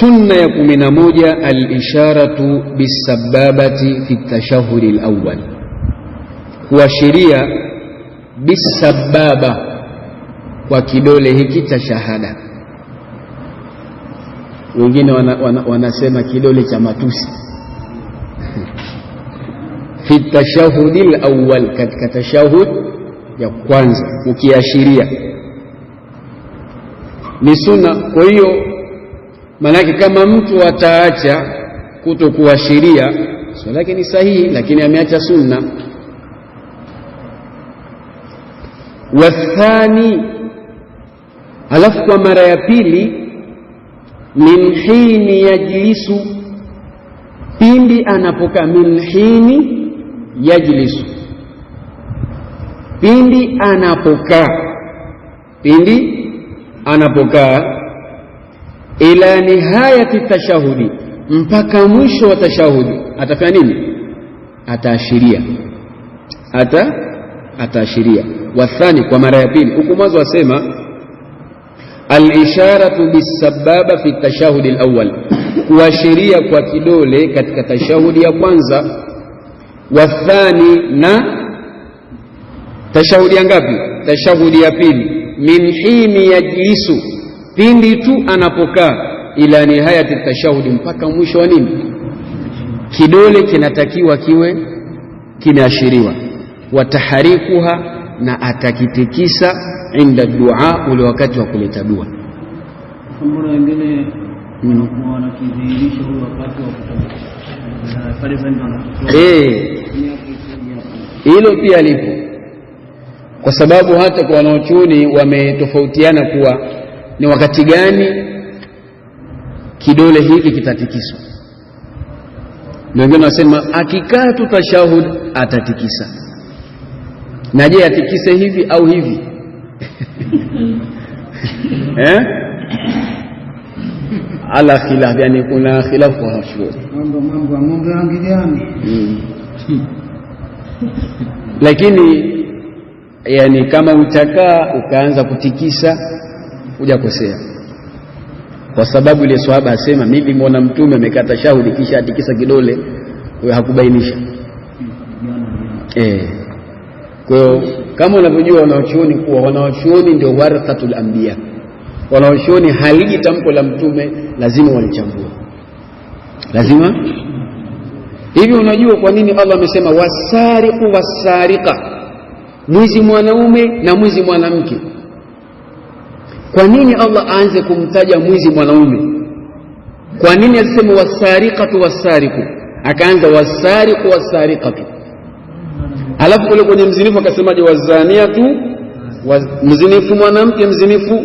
Sunna ya 11 al-isharatu bis-sababati fi at-tashahhud al-awwal, kuashiria bis-sababa kwa kidole hiki cha shahada. Wengine wanasema kidole cha matusi. Fi at-tashahhud al-awwal, katika tashahhud ya kwanza ukiashiria ni sunna. Kwa hiyo manake kama mtu ataacha kutokuashiria swala yake ni sahihi, lakini ameacha sunna. Wathani, alafu kwa mara ya pili, min hini yajlisu, pindi anapokaa. Min hini yajlisu, pindi anapokaa, pindi anapokaa. Ila nihayati tashahudi, mpaka mwisho wa tashahudi atafanya nini? Ataashiria, ataashiria. Wathani, kwa mara ya pili. Huko mwanzo wasema al-isharatu bis-sababa fi tashahudi al-awwal, kuashiria kwa kidole katika tashahudi ya kwanza. Wathani, na tashahudi ya ngapi? Tashahudi ya pili. Min hini yajlisu, pindi tu anapokaa. Ila nihayati tashahudi, mpaka mwisho wa nini? Kidole kinatakiwa kiwe kinaashiriwa. Wataharikuha, na atakitikisa inda dua, ule wakati wa kuleta dua. Mbona wengine wanakidhihirisha huo wakati wa hilo pia lipo, kwa sababu hata kwa wanaochuoni wametofautiana kuwa ni wakati gani kidole hiki kitatikiswa. Wengine wanasema akikaa tu tashahud atatikisa. Na je, atikise hivi au hivi? Ala khilaf, yani kuna khilafu kwa wanachuoni. Mambo yangi gani? Lakini yani kama utakaa ukaanza kutikisa hujakosea, kwa sababu ile swahaba asema mimi nimeona mtume amekaa tashahudi kisha atikisa kidole, huyo hakubainisha. Kwa hiyo kama unavyojua wanawachuoni kuwa wanawachuoni ndio warathatul anbiya, wanawachuoni haliji tamko la mtume lazima walichambua, lazima hivi. Unajua kwa nini Allah amesema wasariqu wasariqa, mwizi mwanaume na mwizi mwanamke? Kwa nini Allah aanze kumtaja mwizi mwanaume? Kwa nini aseme wasariqatu wasariqu, akaanza wasariqu wasariqatu? Alafu kule kwenye mzinifu akasemaje? Wazaniatu, mzinifu mwanamke, mzinifu.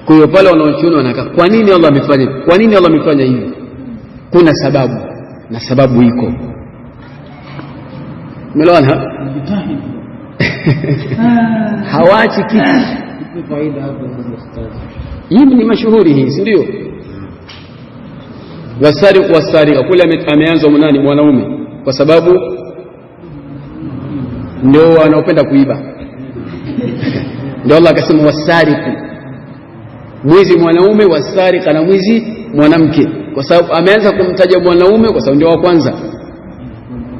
Kwa hiyo pale wanaochuoni wanakaa, kwa nini Allah amefanya? Kwa nini Allah amefanya hivi? Kuna sababu, na sababu iko. Umeelewana? Hawachi kitu. Faida hapo ustadi. Hii ni mashuhuri hii, si ndio? Wasariqu wasariqa, kule ameanza mnani? Mwanaume, kwa sababu ndio wanaopenda kuiba. Ndio Allah akasema wasariqu, mwizi mwanaume, wasariqa na mwizi mwanamke, kwa sababu ameanza kumtaja mwanaume kwa sababu ndio wa kwanza.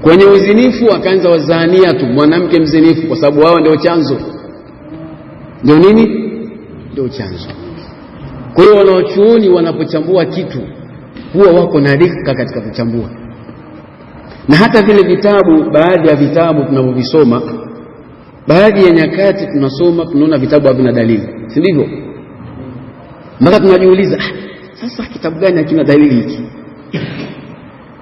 Kwenye uzinifu akaanza wazaniatu, mwanamke mzinifu, kwa sababu wao ndio chanzo. Ndio nini? Ndio chanzo. Kwa hiyo wanaochuoni wanapochambua kitu huwa wako na rika katika kuchambua. Na hata vile vitabu, baadhi ya vitabu tunavyovisoma, baadhi ya nyakati tunasoma tunaona vitabu havina dalili, si ndivyo? Mpaka tunajiuliza, sasa kitabu gani hakina dalili hiki?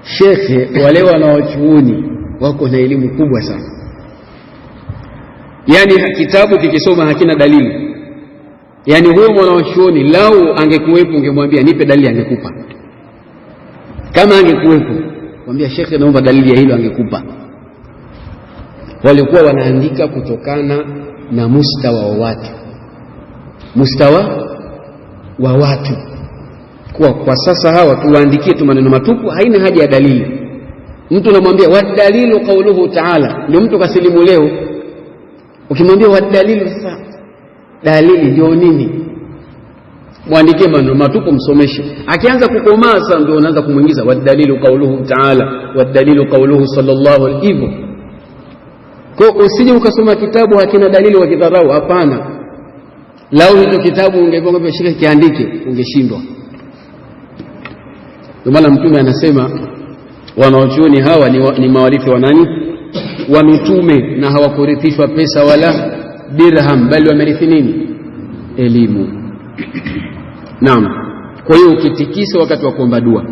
Shekhe, wale wanaochuoni wako na elimu kubwa sana. Yani kitabu kikisoma hakina dalili, yani huyo mwanachuoni lau angekuwepo ungemwambia nipe dalili, angekupa. Kama angekuwepo mwambia shekhe naomba dalili ya hilo, angekupa. Walikuwa wanaandika kutokana na mustawa wa watu, mustawa wa watu. Kwa sasa hawa tuwaandikie tu maneno matupu, haina haja ya dalili. Mtu anamwambia wadalilu qauluhu ta'ala, ndio mtu kasilimu leo. Ukimwambia wadalilu, sasa dalili ndio nini? muandikie maneno matupu, msomeshe. Akianza kukomaa sasa ndio unaanza kumuingiza wadalilu qauluhu ta'ala wadalilu qauluhu sallallahu alaihi hivyo. Kwa usije ukasoma kitabu hakina dalili wa kidharau, hapana. Lau hicho kitabu ungekuwa umeshika kiandike ungeshindwa. Ndio maana Mtume anasema wanaochuoni hawa ni mawarithi wa nani? Wa mitume, na hawakurithishwa pesa wala dirham, bali wamerithi nini? Elimu. Naam. Kwa hiyo ukitikisa wakati wa kuomba dua,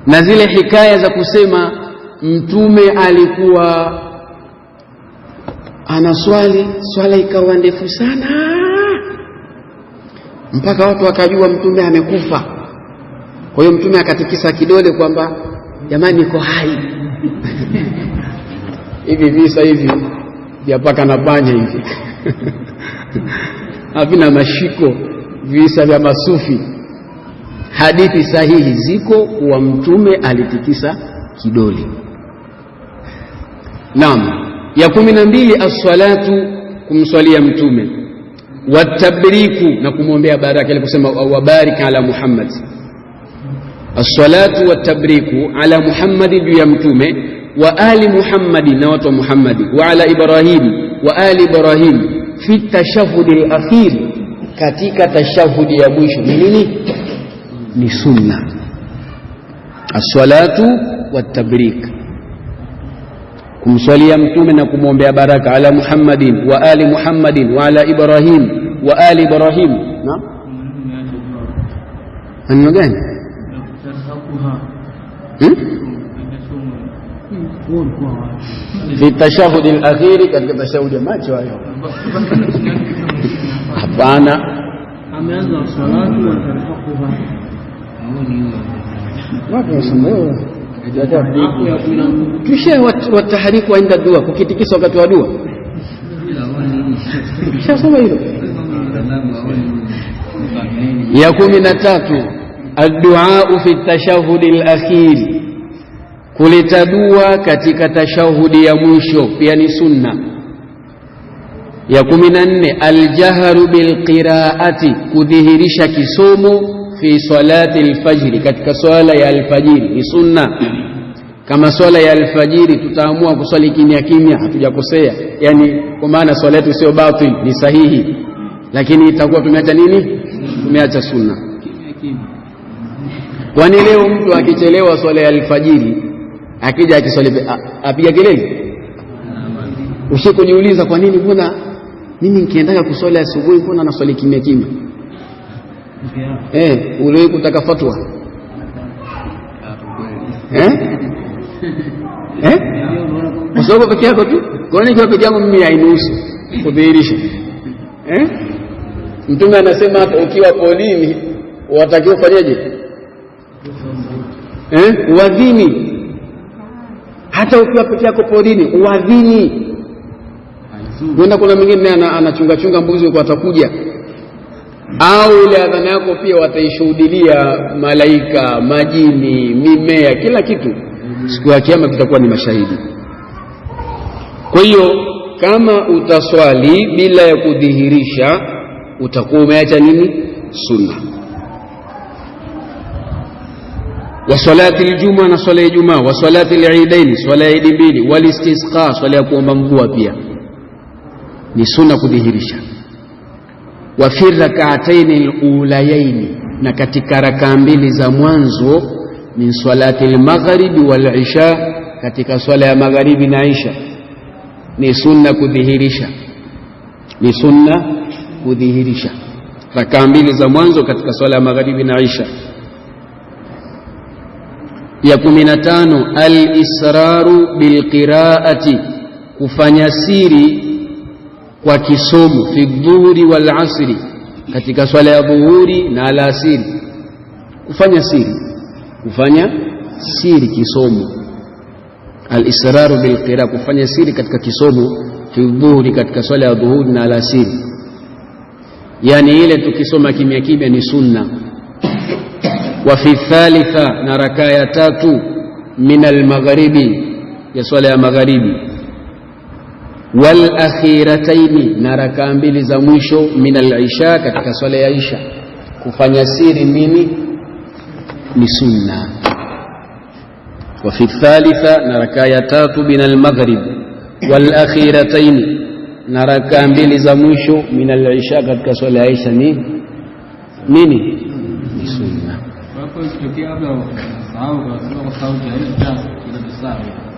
na zile hikaya za kusema Mtume alikuwa anaswali swala ikawa ndefu sana mpaka watu wakajua Mtume amekufa. Kwa hiyo Mtume akatikisa kidole kwamba jamani niko hai. Hivi visa hivi vya paka na panya hivi havina mashiko, visa vya masufi. Hadithi sahihi ziko kuwa Mtume alitikisa kidole. Naam. Ya 12 as-salatu, kumswalia Mtume, watabriku, na kumwombea baraka, ile kusema wabarik ala Muhammad. As-salatu watabriku ala Muhammad, juu ya Mtume, wa ali Muhammad, na watu wa Muhammad, wa ala Ibrahim wa ali Ibrahim, fi tashahhudi al-akhir, katika tashahudi ya mwisho. Ni nini? Ni sunna. As-salatu wat-tabrik, kumswalia Mtume na kumwombea baraka, ala Muhammadin wa ali Muhammadin wa ala Ibrahim wa ali Ibrahim. Naam. Maneno gani? Fi tashahudi al-akhir, katika tashahudi ya macho hayo. Hapana. Ameanza salatu wa tarhaquha. Wapi wasomeo? Kisha watahariku inda dua, kukitikisa wakati wa dua. Kisha soma hilo. Ya 13 ad-du'a fi tashahhud al-akhir, kuleta dua katika tashahudi ya mwisho pia ni sunna. Ya 14 al-jahru bil qira'ati, kudhihirisha kisomo fi salati al-fajr, katika swala ya al-fajiri ni sunna. Kama swala ya al-fajiri tutaamua kuswali kimya kimya, hatujakosea, yani kwa maana swala yetu sio batil, ni sahihi, lakini itakuwa tumeacha nini? Tumeacha sunna. Kwani leo mtu akichelewa swala ya al-fajiri akija akiswali apiga kelele? Usikujiuliza kwa nini, mbona mimi nikiendaga kuswali asubuhi mbona naswali kimya kimya? Ule kutaka fatwa kwa sababu peke yako tu. Kwa nini kwa peke yangu mimi hainusu kudhihirisha? Mtume anasema hata ukiwa polini watakiwa kufanyaje? Uadhini. Hata ukiwa peke yako polini uadhini. Kuna mwingine anachunga chunga mbuzi kwa atakuja, au ile adhana yako pia wataishuhudia malaika, majini, mimea, kila kitu. Siku ya kiyama tutakuwa ni mashahidi. Kwa hiyo kama utaswali bila ya kudhihirisha utakuwa umeacha nini? Sunna. Wa salati al-jum'a, na swala ya Ijumaa, wa salati al-eidaini, swala ya Idi mbili, wal istisqa, swala ya kuomba mvua pia ni sunna kudhihirisha. Wa fi rak'atayn al-ulayayn, na katika rakaa mbili za mwanzo, min salati al-maghribi wal isha, katika swala ya magharibi na isha ni sunna kudhihirisha. Ni sunna kudhihirisha rakaa mbili za mwanzo katika swala ya magharibi na isha. Ya 15 al-israru bil qira'ati, kufanya siri kwa kisomo, fi dhuhuri wal asri, katika swala ya dhuhuri na alasiri. Kufanya siri kisomo, al-israru bil qira'a, kufanya siri katika kisomo, fi dhuhuri, katika swala ya dhuhuri na alasiri. Yani ile tukisoma kimya kimya ni sunna. Wa fi thalitha, na rakaa ya 3, min al-maghribi, ya swala ya magharibi, wal akhirataini, na rakaa mbili za mwisho, min al-isha, katika swala ya isha. Kufanya siri nini? Ni sunna. Wa fi thalitha, na rakaa ya tatu, min al-maghrib wal akhirataini, na rakaa mbili za mwisho, min al-isha, katika swala ya isha ni nini? Ni sunna.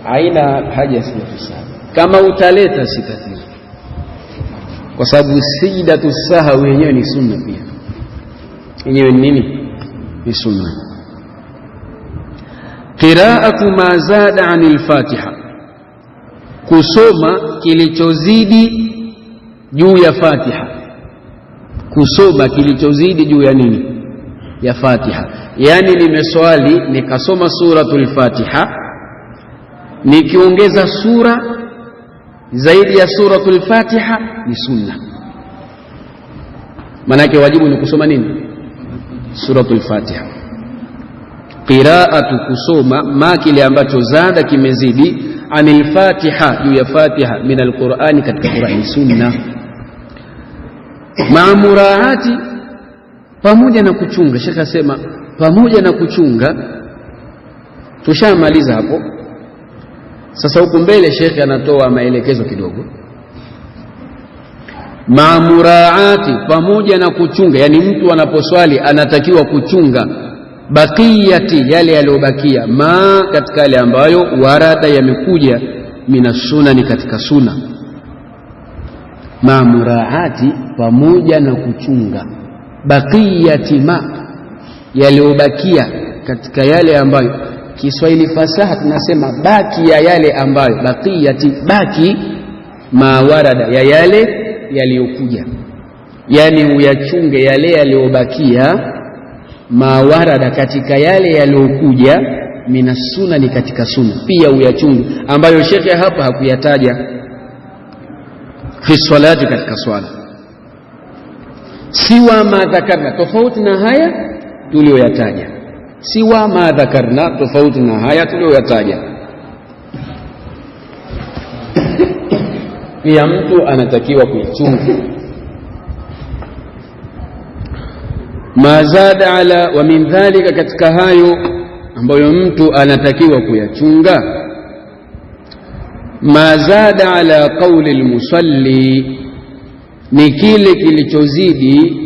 Haina haja sijatusahau. Kama utaleta si tatizo, kwa sababu sajdatu sahwi yenyewe ni sunna pia. Yenyewe ni nini? Ni sunna. Qira'atu ma zada 'anil Fatiha, kusoma kilichozidi juu ya Fatiha. Kusoma kilichozidi juu ya nini? Ya Fatiha. Yani nimeswali nikasoma suratul Fatiha, nikiongeza sura zaidi ya suratul Fatiha ni sunna. Manake wajibu ni kusoma nini? Suratul Fatiha. Qira'atu, kusoma ma kile ambacho zada kimezidi, anil Fatiha, juu ya Fatiha, min alqur'ani, katika Qur'ani, sunna. Ma muraati, pamoja na kuchunga. Sheikh asema pamoja na kuchunga. Tushamaliza hapo. Sasa huko mbele Sheikh anatoa maelekezo kidogo. Ma muraati, pamoja na kuchunga, yani mtu anaposwali anatakiwa kuchunga baqiyati, yale yaliyobakia, ma, katika yale ambayo warada, yamekuja, mina sunani, katika sunna. Ma muraati, pamoja na kuchunga baqiyati ma, yaliyobakia, katika yale ambayo Kiswahili fasaha tunasema baki ya yale ambayo, baqiyati, baki, ma warada, ya yale yaliyokuja, yani uyachunge yale yaliyobakia, ma warada, katika yale yaliyokuja, mina sunani, katika sunna pia uyachunge, ambayo shekhe hapa hakuyataja fi salati, katika swala. Siwa ma dhakarna, tofauti na haya tuliyoyataja. Siwa ma dhakarna, tofauti na haya tuliyoyataja. Pia mtu anatakiwa kuichunga. Ma zada ala, wa min dhalika, katika hayo ambayo mtu anatakiwa kuyachunga, ma zada ala qawli almusalli, ni kile kilichozidi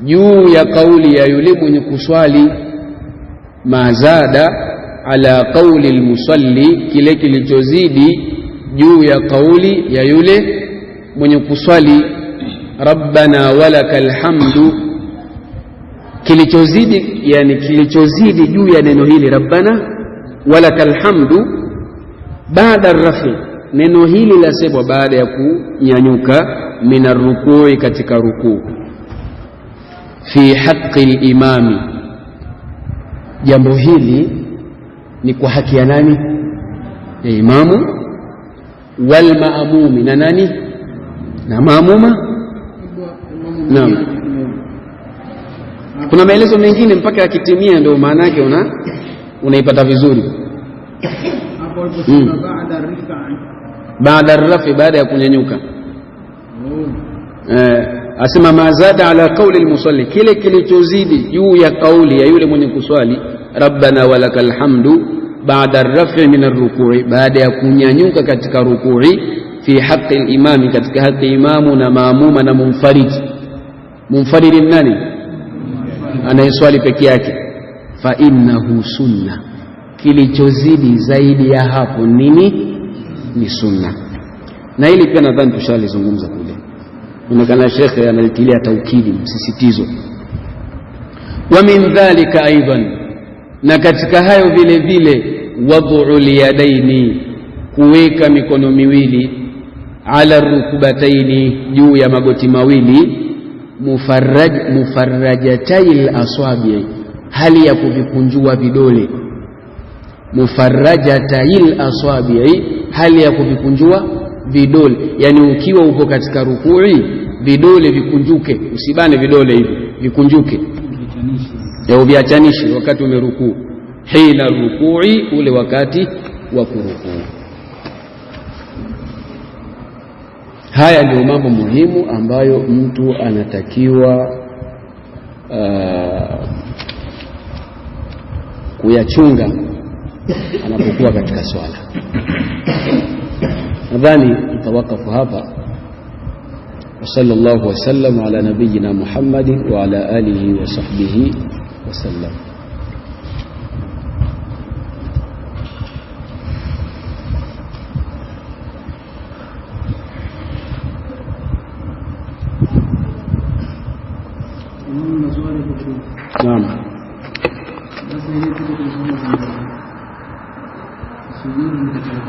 juu ya kauli ya yule mwenye kuswali. Ma zada ala qawli almusalli, kile kilichozidi juu ya kauli ya yule mwenye kuswali. Rabbana walakal hamdu, kilichozidi, yani kilichozidi juu ya neno hili rabbana walakal hamdu, baada rafi, neno hili lasemwa baada ya kunyanyuka, min arrukui, katika rukuu. Fi haqqi al-imami, jambo hili ni kwa haki ya nani? Ya imamu. Wal maamumi, na nani? Na maamuma. Naam, kuna maelezo mengine mpaka yakitimia ndio maana yake unaipata vizuri. Baada rafi, baada ya kunyanyuka. Asema ma zada ala qawli almusalli, kile kilichozidi juu ya kauli ya yule mwenye kuswali, rabbana walakal hamdu, baada rafi min arrukui, baada ya kunyanyuka katika rukui. Fi haqqi al-imami, katika haki imamu na maamuma na munfarid. Munfarid nani? Anayeswali peke yake. Fa innahu sunna, kilichozidi zaidi ya hapo nini? Ni sunna. Na hili pia nadhani tushalizungumza kule, inaonekana shekhe analitilia taukidi, msisitizo. Wa min dhalika aidan, na katika hayo vile vile, wad'u liyadaini, kuweka mikono miwili, ala rukbataini, juu ya magoti mawili, mufarrajatayil aswabi, hali ya kuvikunjua vidole. Mufarrajatayil aswabi, hali ya kuvikunjua vidole, yani ukiwa upo katika rukui vidole vikunjuke, usibane vidole hivi, vikunjuke, au viachanishi wakati umerukuu. Hina rukui, ule wakati wa kurukuu. Haya ndio mambo muhimu ambayo mtu anatakiwa kuyachunga anapokuwa katika swala. Nadhani tutawakafu hapa. Wa sallallahu wasallam ala nabiyyina Muhammadin wa ala alihi wa sahbihi wasallam. Naam. Basi hili kitu tunasema sijui ni katika